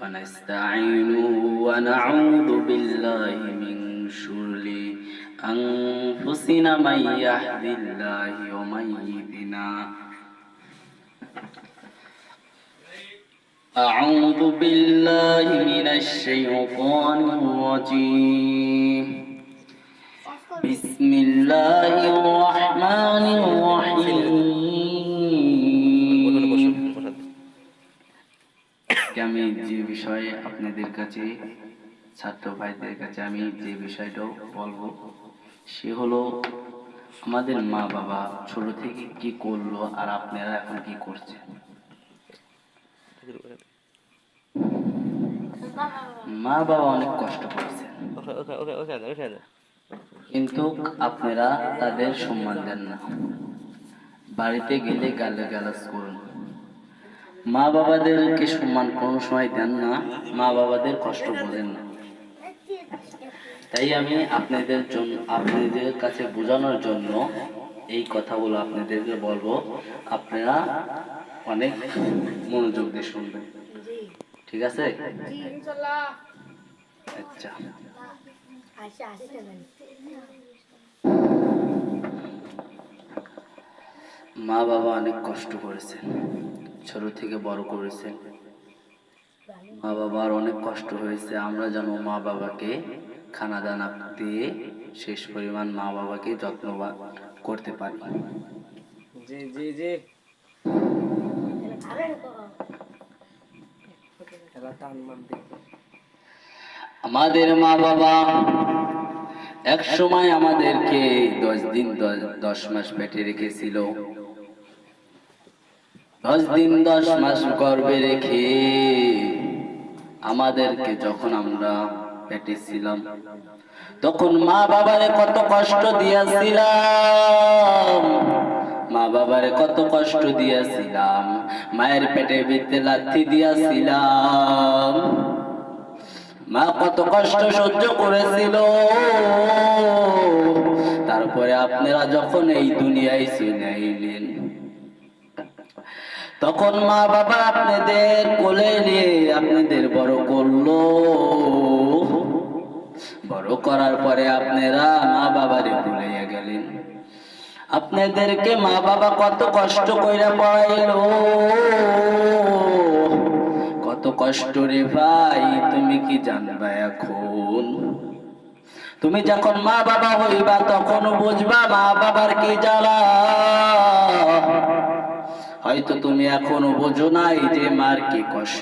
ونستعينه ونعوذ بالله من شرور أنفسنا من يهد الله ومن يضلل أعوذ بالله من الشيطان الرجيم بسم الله الرحمن الرحيم আমি যে বিষয়ে আপনাদের কাছে ছাত্র ভাইদের কাছে আমি যে বিষয়টা বলবো সে হলো আমাদের মা বাবা ছোট থেকে কি করলো আর আপনারা এখন কি করছেন। মা বাবা অনেক কষ্ট করেছেন কিন্তু আপনারা তাদের সম্মান দেন না, বাড়িতে গেলে গালাগালাজ করুন। মা বাবাদেরকে সম্মান কোনো সময় দেন না, মা বাবাদের কষ্ট বোঝেন না। তাই আমি আপনাদের কাছে বোঝানোর জন্য এই কথাগুলো আপনাদেরকে বলবো, আপনারা অনেক মনোযোগ দিয়ে শুনবেন, ঠিক আছে? আচ্ছা, মা বাবা অনেক কষ্ট করেছেন, ছোট থেকে বড় করেছেন। মা বাবার অনেক কষ্ট হয়েছে, আমরা যেন মা বাবাকে খানা দানা দিয়ে শেষ পরিমাণ মা বাবাকে যত্নবান করতে পারি। জি জি জি আমাদের মা বাবা এক সময় আমাদেরকে 10 দিন 10 মাস পেটে রেখেছিল। 10 দিন 10 মাস গর্ভে রেখে আমাদেরকে যখন আমরা পেটে ছিলাম তখন মা বাবারে কত কষ্ট দিয়েছিলাম, মা বাবারে কত কষ্ট দিয়েছিলাম, মায়ের পেটে ভিতরে লাথি দিয়েছিলাম, মা কত কষ্ট সহ্য করেছিল। তারপরে আপনারা যখন এই দুনিয়ায় চলে আইলেন তখন মা বাবা আপনাদের কোলে নিয়ে আপনাদের বড় করলো। বড় করার পরে আপনারা মা বাবারে ভুলে গেলেন। আপনাদেরকে মা বাবা কত কষ্ট কইরা পড়াইলো, কত কষ্ট রে ভাই, তুমি কি জানবা এখন? তুমি যখন মা বাবা হইবা তখন বুঝবা মা বাবার কি জ্বালা। হয়তো তুমি এখনো বোঝো নাই যে মার কি কষ্ট।